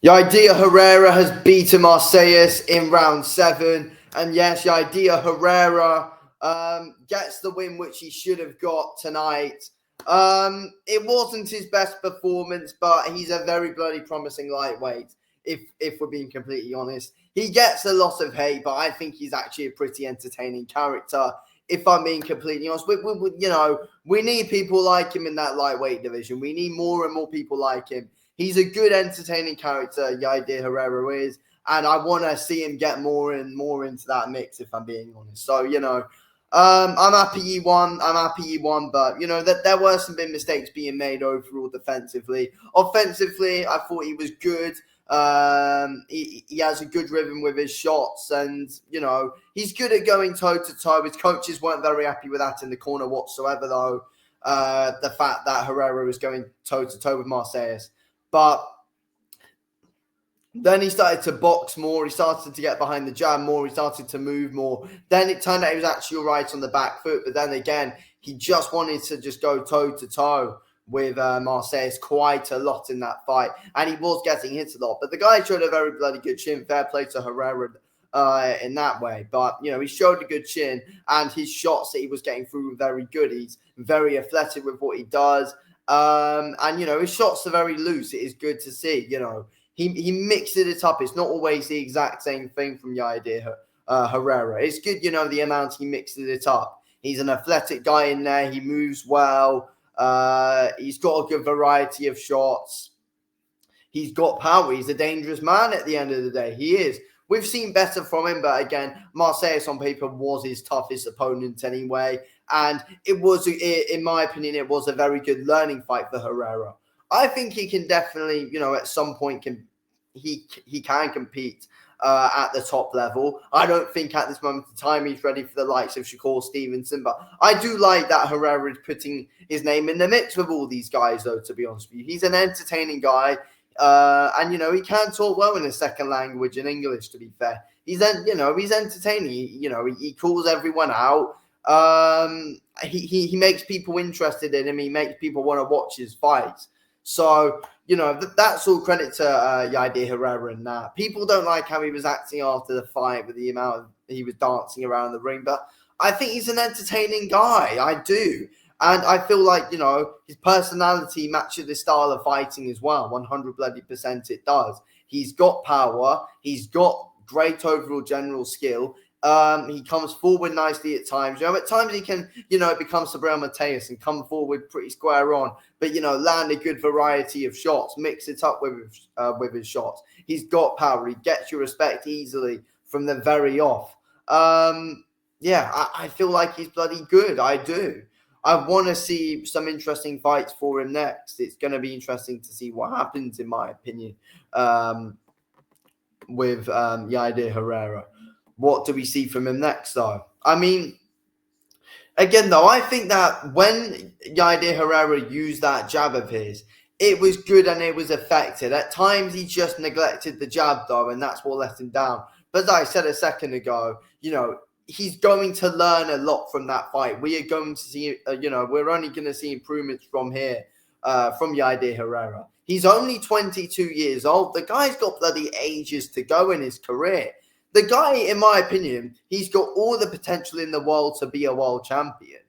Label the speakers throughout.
Speaker 1: The idea Herrera has beaten Marseilles in round 7. And yes, the idea Herrera gets the win which he should have got tonight. It wasn't his best performance, but he's a very bloody promising lightweight, if we're being completely honest. He gets a lot of hate, but I think he's actually a pretty entertaining character, if I'm being completely honest. We need people like him in that lightweight division. We need more and more people like him. He's a good, entertaining character, Yair Herrera is, and I want to see him get more and more into that mix, if I'm being honest. So, I'm happy he won. But, that there were some big mistakes being made overall defensively. Offensively, I thought he was good. He has a good rhythm with his shots, and, he's good at going toe-to-toe. His coaches weren't very happy with that in the corner whatsoever, though, the fact that Herrera was going toe-to-toe with Marseilles. But then he started to box more. He started to get behind the jab more. He started to move more. Then it turned out he was actually all right on the back foot. But then again, he just wanted to just go toe-to-toe with Marseilles quite a lot in that fight. And he was getting hit a lot. But the guy showed a very bloody good chin. Fair play to Herrera in that way. But, he showed a good chin. And his shots that he was getting through were very good. He's very athletic with what he does. And his shots are very loose. It is good to see. He mixes it up. It's not always the exact same thing from Yair Herrera. It's good, the amount he mixes it up. He's an athletic guy in there. He moves well. He's got a good variety of shots. He's got power. He's a dangerous man at the end of the day. He is. We've seen better from him, but again, Marseilles on paper was his toughest opponent anyway. And it was, in my opinion, it was a very good learning fight for Herrera. I think he can definitely, at some point he can compete at the top level. I don't think at this moment in time he's ready for the likes of Shakur Stevenson, but I do like that Herrera is putting his name in the mix with all these guys, though, to be honest with you. He's an entertaining guy. And he can talk well in a second language in English, to be fair. He's entertaining. He calls everyone out. He makes people interested in him. He makes people want to watch his fights. So, that's all credit to Yair Herrera and that. People don't like how he was acting after the fight with the amount he was dancing around the ring, but I think he's an entertaining guy. I do. And I feel like, his personality matches his style of fighting as well. 100% it does. He's got power. He's got great overall general skill. He comes forward nicely at times. At times he can, become Sabrina Mateus and come forward pretty square on. But, land a good variety of shots. Mix it up with his shots. He's got power. He gets your respect easily from the very off. I feel like he's bloody good. I do. I want to see some interesting fights for him next. It's going to be interesting to see what happens, in my opinion, with Yair Herrera. What do we see from him next, though? I mean, again, though, I think that when Yair Herrera used that jab of his, it was good and it was effective. At times, he just neglected the jab, though, and that's what let him down. But as I said a second ago, he's going to learn a lot from that fight. We are going to see, we're only going to see improvements from here, from Yair Herrera. He's only 22 years old. The guy's got bloody ages to go in his career. The guy, in my opinion, he's got all the potential in the world to be a world champion.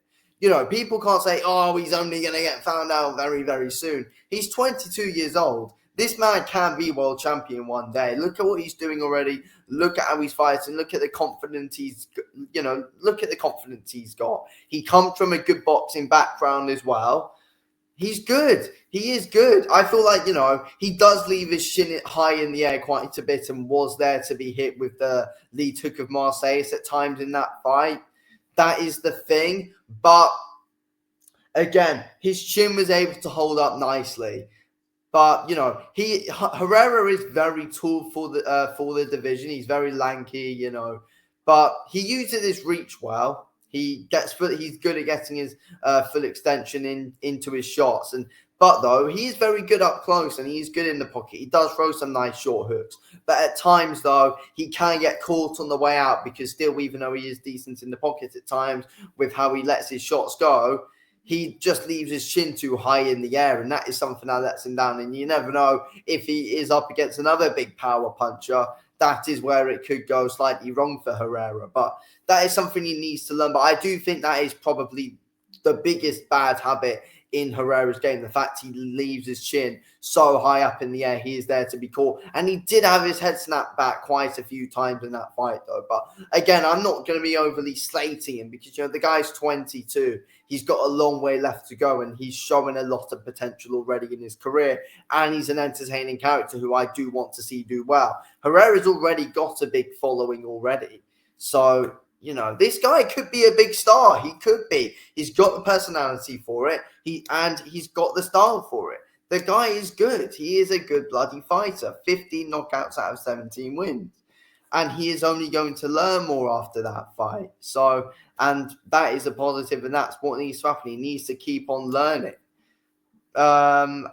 Speaker 1: People can't say, he's only going to get found out very, very soon. He's 22 years old. This man can be world champion one day. Look at what he's doing already. Look at how he's fighting. Look at the confidence he's got. He comes from a good boxing background as well. He's good. He is good. I feel like, he does leave his shin high in the air quite a bit and was there to be hit with the lead hook of Marseilles at times in that fight. That is the thing. But, again, his chin was able to hold up nicely. But, Herrera is very tall for the division. He's very lanky, But he uses his reach well. He's good at getting his full extension into his shots. But though, he's very good up close and he's good in the pocket. He does throw some nice short hooks. But at times, though, he can get caught on the way out because still, even though he is decent in the pocket at times with how he lets his shots go, he just leaves his chin too high in the air, and that is something that lets him down. And you never know if he is up against another big power puncher. That is where it could go slightly wrong for Herrera. But that is something he needs to learn. But I do think that is probably the biggest bad habit in Herrera's game, the fact he leaves his chin so high up in the air. He is there to be caught. And he did have his head snapped back quite a few times in that fight, though. But again, I'm not going to be overly slating him because, the guy's 22. He's got a long way left to go, and he's showing a lot of potential already in his career. And he's an entertaining character who I do want to see do well. Herrera's already got a big following already. So, this guy could be a big star. He could be. He's got the personality for it. He's got the style for it. The guy is good. He is a good bloody fighter. 15 knockouts out of 17 wins. And he is only going to learn more after that fight. So, and that is a positive, and that's what needs to happen. He needs to keep on learning. And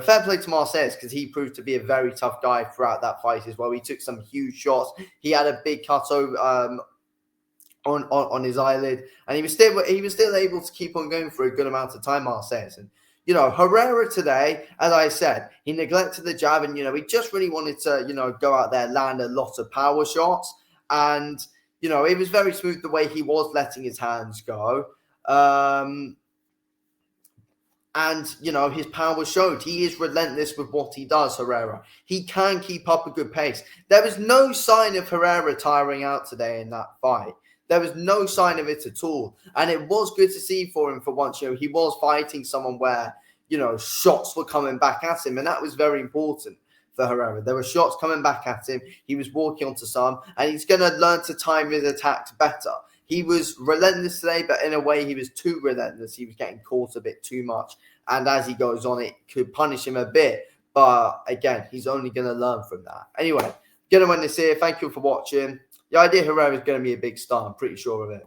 Speaker 1: fair play to Marseilles, because he proved to be a very tough guy throughout that fight as well. He took some huge shots. He had a big cut over on his eyelid, and he was still able to keep on going for a good amount of time, Marseilles. And Herrera today, as I said, he neglected the jab, and he just really wanted to go out there, land a lot of power shots, and it was very smooth the way he was letting his hands go. And, his power showed. He is relentless with what he does, Herrera. He can keep up a good pace. There was no sign of Herrera tiring out today in that fight. There was no sign of it at all. And it was good to see for him for once. He was fighting someone where, shots were coming back at him. And that was very important for Herrera. There were shots coming back at him. He was walking onto some. And he's going to learn to time his attacks better. He was relentless today, but in a way he was too relentless. He was getting caught a bit too much. And as he goes on, it could punish him a bit. But again, he's only going to learn from that. Anyway, going to end this here. Thank you for watching. The idea Herrera is going to be a big star. I'm pretty sure of it.